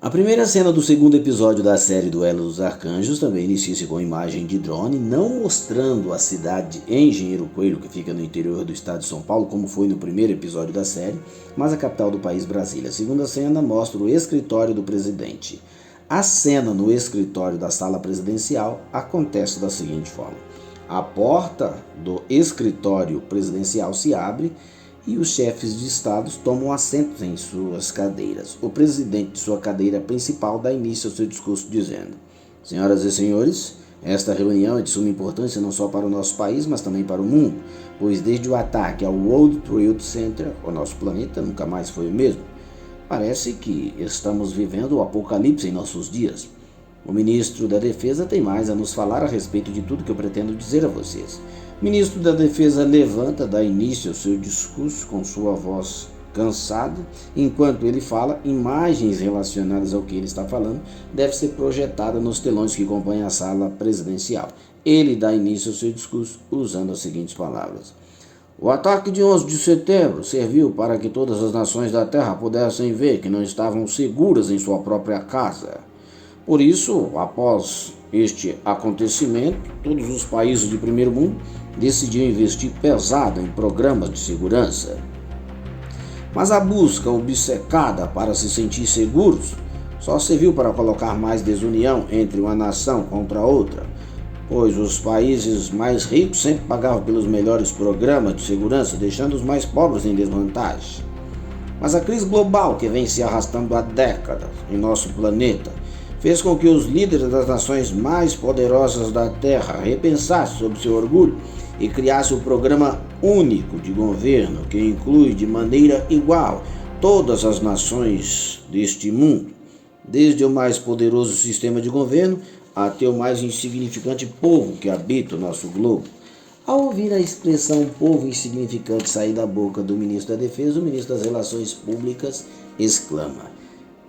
A primeira cena do segundo episódio da série Duelo dos Arcanjos também inicia-se com imagem de drone, não mostrando a cidade de Engenheiro Coelho, que fica no interior do estado de São Paulo, como foi no primeiro episódio da série, mas a capital do país, Brasília. A segunda cena mostra o escritório do presidente. A cena no escritório da sala presidencial acontece da seguinte forma: a porta do escritório presidencial se abre e os chefes de estados tomam assentos em suas cadeiras. O presidente de sua cadeira principal dá início ao seu discurso dizendo: Senhoras e senhores, esta reunião é de suma importância não só para o nosso país, mas também para o mundo, pois desde o ataque ao World Trade Center, o nosso planeta nunca mais foi o mesmo. Parece que estamos vivendo o apocalipse em nossos dias. O ministro da Defesa tem mais a nos falar a respeito de tudo que eu pretendo dizer a vocês. O ministro da Defesa levanta, dá início ao seu discurso com sua voz cansada. Enquanto ele fala, imagens relacionadas ao que ele está falando devem ser projetadas nos telões que acompanham a sala presidencial. Ele dá início ao seu discurso usando as seguintes palavras: o ataque de 11 de setembro serviu para que todas as nações da Terra pudessem ver que não estavam seguras em sua própria casa. Por isso, após este acontecimento, todos os países de primeiro mundo decidiram investir pesado em programas de segurança. Mas a busca obcecada para se sentir seguros só serviu para colocar mais desunião entre uma nação contra outra, pois os países mais ricos sempre pagavam pelos melhores programas de segurança, deixando os mais pobres em desvantagem. Mas a crise global que vem se arrastando há décadas em nosso planeta fez com que os líderes das nações mais poderosas da Terra repensassem sobre seu orgulho e criassem o programa único de governo, que inclui de maneira igual todas as nações deste mundo, desde o mais poderoso sistema de governo até o mais insignificante povo que habita o nosso globo. Ao ouvir a expressão povo insignificante sair da boca do ministro da Defesa, o ministro das Relações Públicas exclama: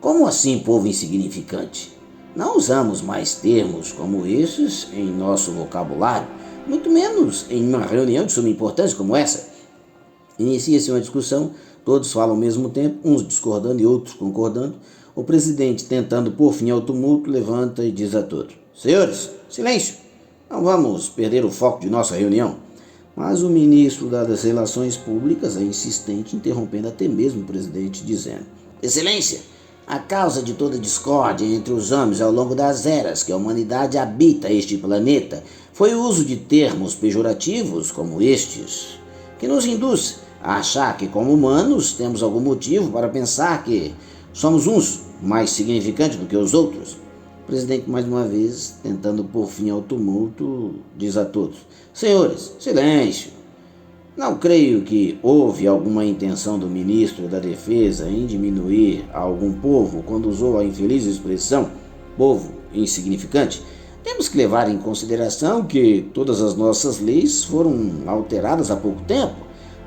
como assim povo insignificante? Não usamos mais termos como esses em nosso vocabulário, muito menos em uma reunião de suma importância como essa. Inicia-se uma discussão, todos falam ao mesmo tempo, uns discordando e outros concordando. O presidente, tentando pôr fim ao tumulto, levanta e diz a todos: senhores, silêncio! Não vamos perder o foco de nossa reunião. Mas o ministro das Relações Públicas é insistente, interrompendo até mesmo o presidente, dizendo: excelência! A causa de toda discórdia entre os homens ao longo das eras que a humanidade habita este planeta foi o uso de termos pejorativos como estes, que nos induz a achar que, como humanos, temos algum motivo para pensar que somos uns mais significantes do que os outros. O presidente, mais uma vez, tentando pôr fim ao tumulto, diz a todos: senhores, silêncio! Não creio que houve alguma intenção do ministro da Defesa em diminuir algum povo quando usou a infeliz expressão povo insignificante. Temos que levar em consideração que todas as nossas leis foram alteradas há pouco tempo.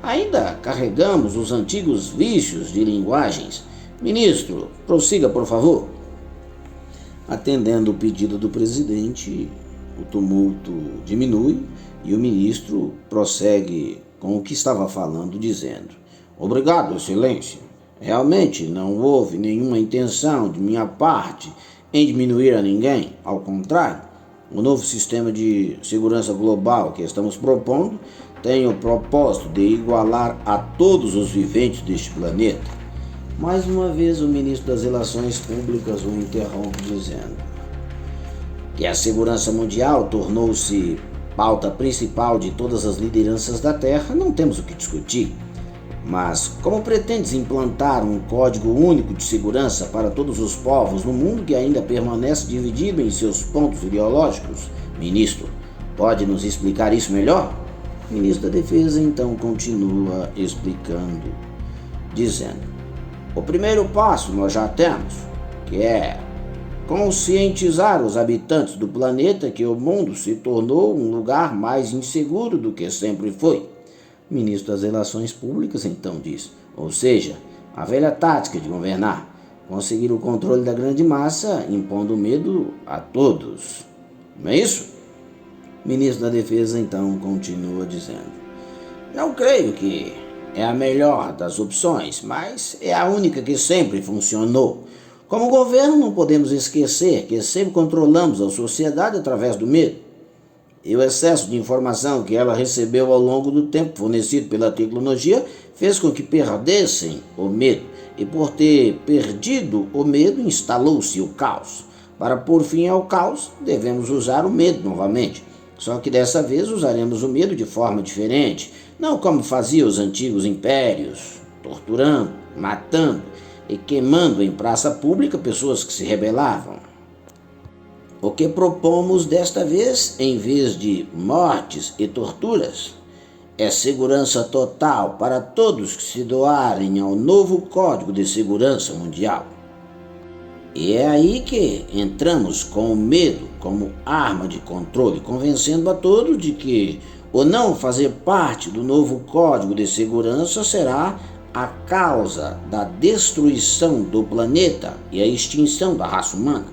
Ainda carregamos os antigos vícios de linguagens. Ministro, prossiga, por favor. Atendendo o pedido do presidente, o tumulto diminui e o ministro prossegue com o que estava falando, dizendo: obrigado, excelência. Realmente não houve nenhuma intenção de minha parte em diminuir a ninguém. Ao contrário, o novo sistema de segurança global que estamos propondo tem o propósito de igualar a todos os viventes deste planeta. Mais uma vez, o ministro das Relações Públicas o interrompe, dizendo que a segurança mundial tornou-se pauta principal de todas as lideranças da Terra. Não temos o que discutir. Mas como pretendes implantar um código único de segurança para todos os povos no mundo que ainda permanece dividido em seus pontos ideológicos? Ministro, pode nos explicar isso melhor? O ministro da Defesa então continua explicando, dizendo: o primeiro passo nós já temos, que é conscientizar os habitantes do planeta que o mundo se tornou um lugar mais inseguro do que sempre foi. O ministro das Relações Públicas então diz: ou seja, a velha tática de governar, conseguir o controle da grande massa, impondo medo a todos. Não é isso? O ministro da Defesa então continua dizendo: não creio que é a melhor das opções, mas é a única que sempre funcionou. Como governo, não podemos esquecer que sempre controlamos a sociedade através do medo. E o excesso de informação que ela recebeu ao longo do tempo fornecido pela tecnologia fez com que perdessem o medo. E por ter perdido o medo, instalou-se o caos. Para pôr fim ao caos, devemos usar o medo novamente. Só que dessa vez usaremos o medo de forma diferente, não como faziam os antigos impérios, torturando, matando e queimando em praça pública pessoas que se rebelavam. O que propomos desta vez, em vez de mortes e torturas, é segurança total para todos que se doarem ao novo Código de Segurança Mundial. E é aí que entramos com o medo como arma de controle, convencendo a todos de que o não fazer parte do novo Código de Segurança será a causa da destruição do planeta e a extinção da raça humana.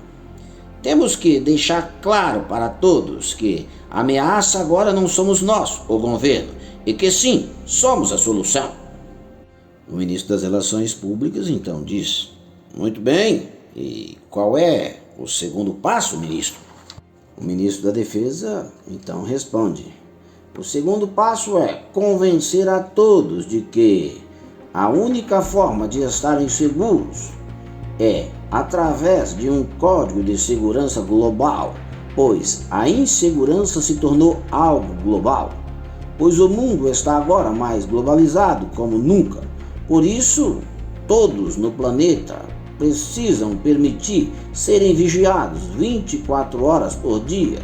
Temos que deixar claro para todos que a ameaça agora não somos nós, o governo, e que sim, somos a solução. O ministro das Relações Públicas então diz: muito bem, e qual é o segundo passo, ministro? O ministro da Defesa então responde: o segundo passo é convencer a todos de que a única forma de estarem seguros é através de um código de segurança global, pois a insegurança se tornou algo global, pois o mundo está agora mais globalizado como nunca. Por isso, todos no planeta precisam permitir serem vigiados 24 horas por dia,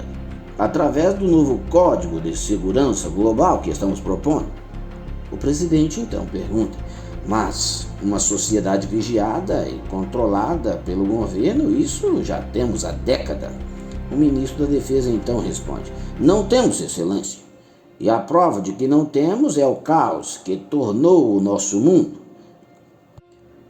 através do novo Código de Segurança Global que estamos propondo. O presidente então pergunta: mas uma sociedade vigiada e controlada pelo governo, isso já temos há décadas. O ministro da Defesa então responde: não temos, excelência. E a prova de que não temos é o caos que tornou o nosso mundo.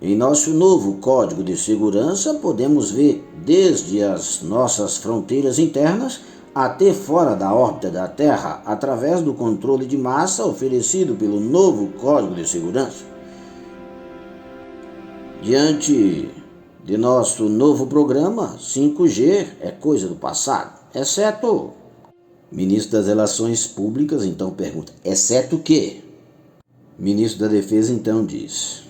Em nosso novo Código de Segurança, podemos ver desde as nossas fronteiras internas até fora da órbita da Terra, através do controle de massa oferecido pelo novo Código de Segurança. Diante de nosso novo programa, 5G é coisa do passado, exceto... O ministro das Relações Públicas então pergunta: exceto o quê? O ministro da Defesa então diz: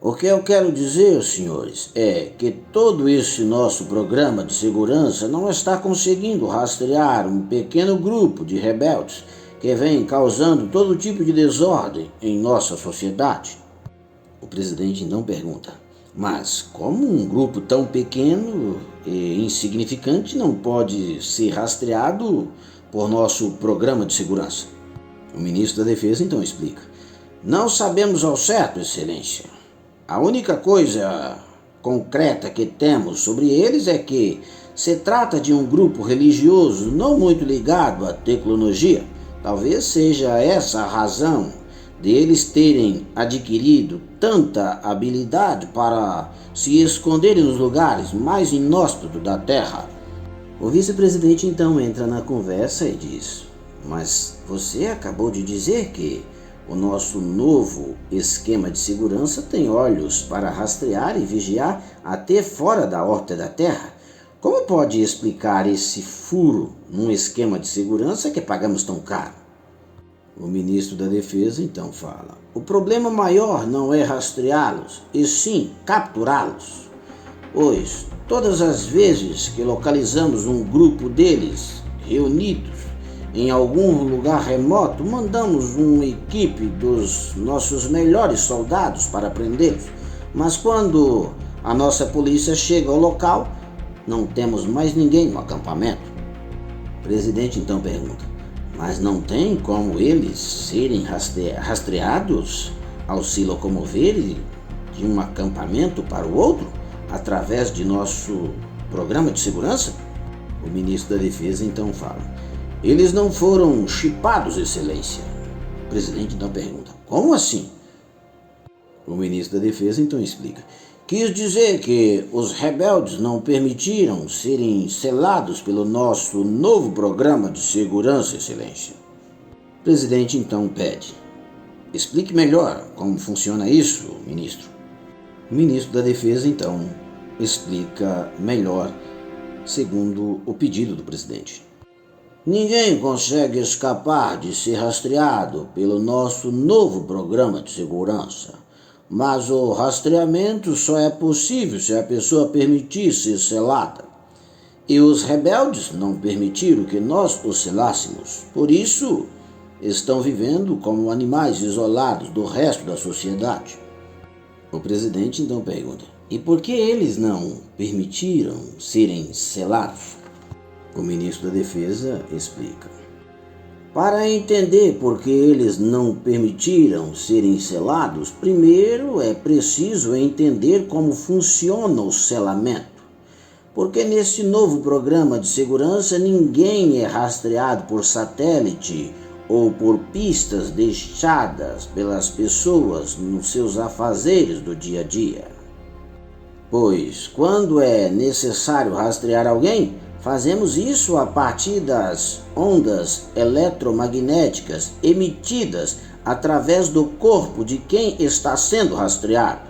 o que eu quero dizer, senhores, é que todo esse nosso programa de segurança não está conseguindo rastrear um pequeno grupo de rebeldes que vem causando todo tipo de desordem em nossa sociedade. O presidente então pergunta: mas como um grupo tão pequeno e insignificante não pode ser rastreado por nosso programa de segurança? O ministro da Defesa então explica: não sabemos ao certo, excelência. A única coisa concreta que temos sobre eles é que se trata de um grupo religioso não muito ligado à tecnologia. Talvez seja essa a razão deles terem adquirido tanta habilidade para se esconderem nos lugares mais inóspitos da Terra. O vice-presidente então entra na conversa e diz: mas você acabou de dizer que o nosso novo esquema de segurança tem olhos para rastrear e vigiar até fora da órbita da Terra. Como pode explicar esse furo num esquema de segurança que pagamos tão caro? O ministro da Defesa então fala: o problema maior não é rastreá-los, e sim capturá-los. Pois todas as vezes que localizamos um grupo deles reunidos em algum lugar remoto, mandamos uma equipe dos nossos melhores soldados para prendê-los. Mas quando a nossa polícia chega ao local, não temos mais ninguém no acampamento. O presidente então pergunta: mas não tem como eles serem rastreados ao se locomoverem de um acampamento para o outro através de nosso programa de segurança? O ministro da Defesa então fala: eles não foram chipados, excelência. O presidente então pergunta: como assim? O ministro da Defesa então explica: quis dizer que os rebeldes não permitiram serem selados pelo nosso novo programa de segurança, excelência. O presidente então pede: explique melhor como funciona isso, ministro. O ministro da Defesa então explica melhor, segundo o pedido do presidente. Ninguém consegue escapar de ser rastreado pelo nosso novo programa de segurança, mas o rastreamento só é possível se a pessoa permitir ser selada. E os rebeldes não permitiram que nós os selássemos. Por isso, estão vivendo como animais isolados do resto da sociedade. O presidente então pergunta: e por que eles não permitiram serem selados? O ministro da Defesa explica: para entender por que eles não permitiram serem selados, primeiro é preciso entender como funciona o selamento. Porque nesse novo programa de segurança ninguém é rastreado por satélite ou por pistas deixadas pelas pessoas nos seus afazeres do dia a dia. Pois, quando é necessário rastrear alguém, fazemos isso a partir das ondas eletromagnéticas emitidas através do corpo de quem está sendo rastreado.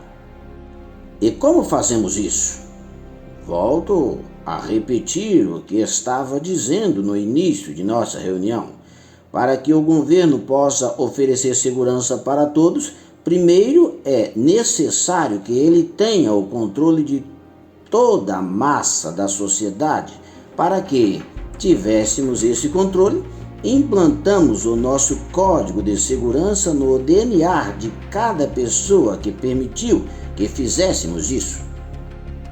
E como fazemos isso? Volto a repetir o que estava dizendo no início de nossa reunião. Para que o governo possa oferecer segurança para todos, primeiro é necessário que ele tenha o controle de toda a massa da sociedade. Para que tivéssemos esse controle, implantamos o nosso código de segurança no DNA de cada pessoa que permitiu que fizéssemos isso.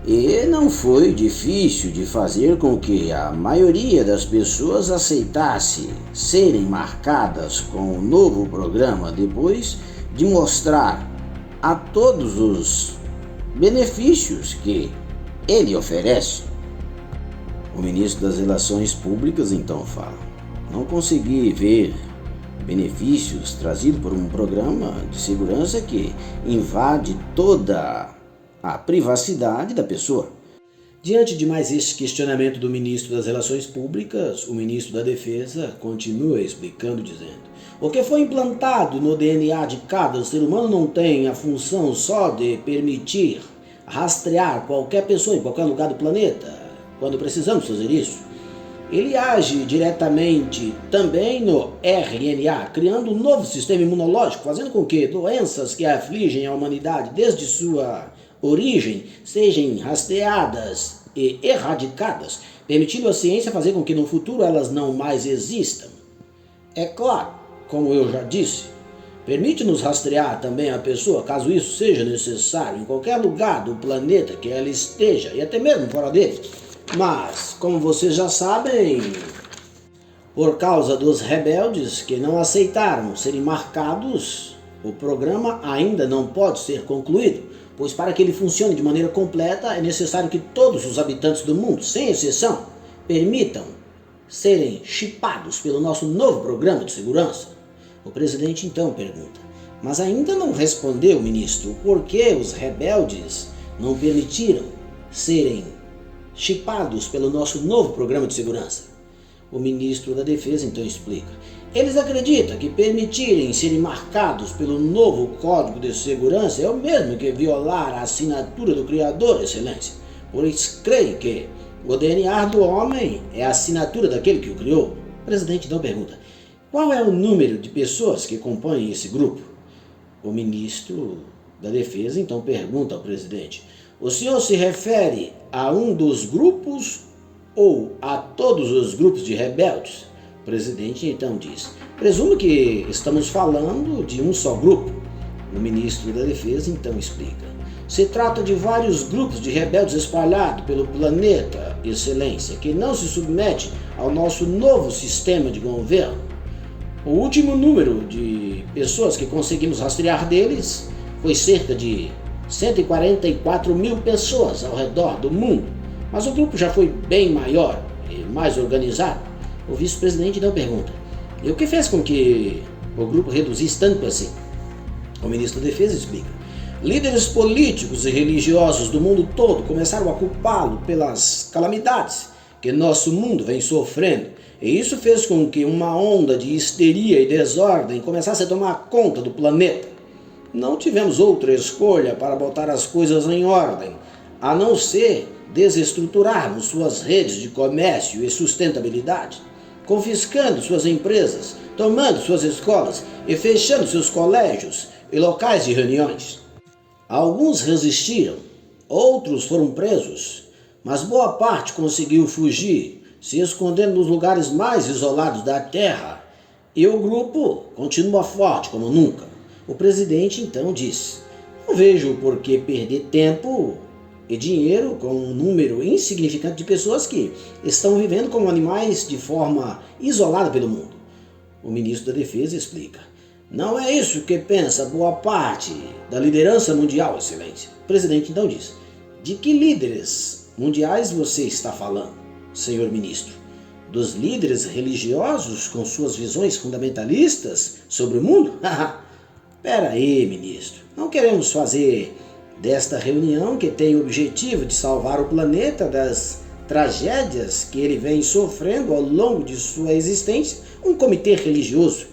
E não foi difícil de fazer com que a maioria das pessoas aceitasse serem marcadas com o novo programa depois de mostrar a todos os benefícios que ele oferece. O ministro das Relações Públicas então fala: não consegui ver benefícios trazidos por um programa de segurança que invade toda a privacidade da pessoa. Diante de mais este questionamento do ministro das Relações Públicas, o ministro da Defesa continua explicando, dizendo: o que foi implantado no DNA de cada ser humano não tem a função só de permitir rastrear qualquer pessoa em qualquer lugar do planeta, quando precisamos fazer isso. Ele age diretamente também no RNA, criando um novo sistema imunológico, fazendo com que doenças que afligem a humanidade desde sua origem sejam rastreadas e erradicadas, permitindo à ciência fazer com que no futuro elas não mais existam. É claro, como eu já disse, permite-nos rastrear também a pessoa, caso isso seja necessário, em qualquer lugar do planeta que ela esteja, e até mesmo fora dele. Mas, como vocês já sabem, por causa dos rebeldes que não aceitaram serem marcados, o programa ainda não pode ser concluído, pois para que ele funcione de maneira completa é necessário que todos os habitantes do mundo, sem exceção, permitam serem chipados pelo nosso novo programa de segurança. O presidente então pergunta: mas ainda não respondeu, ministro, por que os rebeldes não permitiram serem chipados pelo nosso novo programa de segurança? O ministro da Defesa então explica: eles acreditam que permitirem serem marcados pelo novo Código de Segurança é o mesmo que violar a assinatura do Criador, Excelência, pois creem que o DNA do homem é a assinatura daquele que o criou. O presidente então pergunta: qual é o número de pessoas que compõem esse grupo? O ministro da Defesa então pergunta ao presidente: o senhor se refere a um dos grupos ou a todos os grupos de rebeldes? O presidente então diz: presumo que estamos falando de um só grupo. O ministro da Defesa então explica: se trata de vários grupos de rebeldes espalhados pelo planeta, Excelência, que não se submetem ao nosso novo sistema de governo. O último número de pessoas que conseguimos rastrear deles foi cerca de 144 mil pessoas ao redor do mundo, mas o grupo já foi bem maior e mais organizado. O vice-presidente então pergunta: e o que fez com que o grupo reduzisse tanto assim? O ministro da Defesa explica: líderes políticos e religiosos do mundo todo começaram a culpá-lo pelas calamidades que nosso mundo vem sofrendo, e isso fez com que uma onda de histeria e desordem começasse a tomar conta do planeta. Não tivemos outra escolha para botar as coisas em ordem, a não ser desestruturarmos suas redes de comércio e sustentabilidade, confiscando suas empresas, tomando suas escolas e fechando seus colégios e locais de reuniões. Alguns resistiram, outros foram presos, mas boa parte conseguiu fugir, se escondendo nos lugares mais isolados da terra, e o grupo continua forte como nunca. O presidente então disse: não vejo por que perder tempo e dinheiro com um número insignificante de pessoas que estão vivendo como animais de forma isolada pelo mundo. O ministro da Defesa explica: não é isso que pensa boa parte da liderança mundial, Excelência. O presidente então diz: de que líderes mundiais você está falando, senhor ministro? Dos líderes religiosos com suas visões fundamentalistas sobre o mundo? Pera aí, ministro. Não queremos fazer desta reunião, que tem o objetivo de salvar o planeta das tragédias que ele vem sofrendo ao longo de sua existência, um comitê religioso.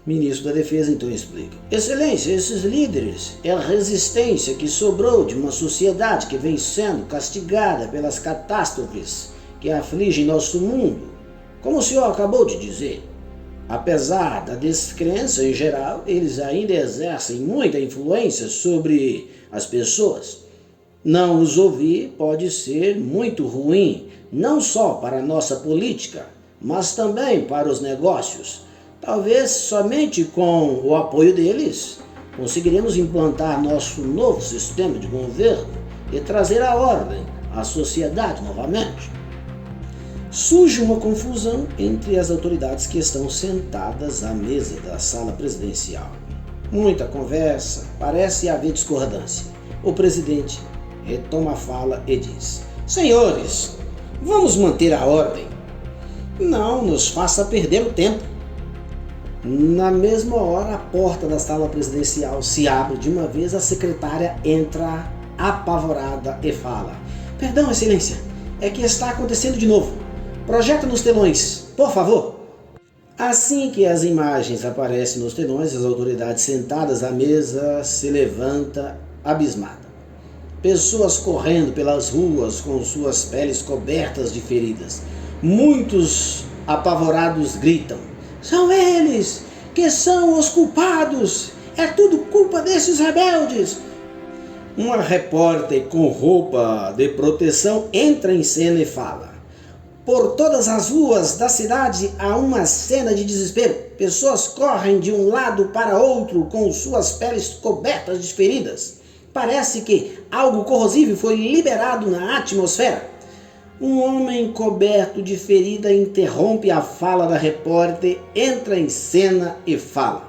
O ministro da Defesa então explica: Excelência, esses líderes é a resistência que sobrou de uma sociedade que vem sendo castigada pelas catástrofes que afligem nosso mundo. Como o senhor acabou de dizer, apesar da descrença em geral, eles ainda exercem muita influência sobre as pessoas. Não os ouvir pode ser muito ruim, não só para a nossa política, mas também para os negócios. Talvez somente com o apoio deles conseguiremos implantar nosso novo sistema de governo e trazer a ordem à sociedade novamente. Surge uma confusão entre as autoridades que estão sentadas à mesa da sala presidencial. Muita conversa, parece haver discordância. O presidente retoma a fala e diz: senhores, vamos manter a ordem. Não nos faça perder o tempo. Na mesma hora, a porta da sala presidencial se abre de uma vez. A secretária entra apavorada e fala: perdão, excelência, é que está acontecendo de novo. Projeta nos telões, por favor. Assim que as imagens aparecem nos telões, as autoridades sentadas à mesa se levantam abismadas. Pessoas correndo pelas ruas com suas peles cobertas de feridas. Muitos apavorados gritam: são eles que são os culpados! É tudo culpa desses rebeldes! Uma repórter com roupa de proteção entra em cena e fala: por todas as ruas da cidade há uma cena de desespero. Pessoas correm de um lado para outro com suas peles cobertas de feridas. Parece que algo corrosivo foi liberado na atmosfera. Um homem coberto de ferida interrompe a fala da repórter, entra em cena e fala: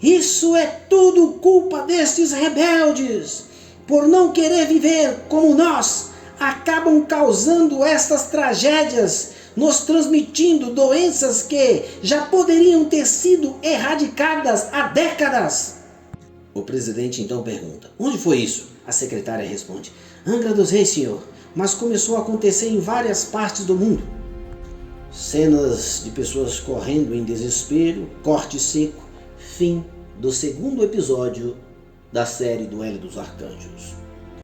isso é tudo culpa destes rebeldes. Por não querer viver como nós, acabam causando estas tragédias, nos transmitindo doenças que já poderiam ter sido erradicadas há décadas. O presidente então pergunta: onde foi isso? A secretária responde: Angra dos Reis, senhor, mas começou a acontecer em várias partes do mundo. Cenas de pessoas correndo em desespero, corte seco, fim do segundo episódio da série Duelo dos Arcanjos.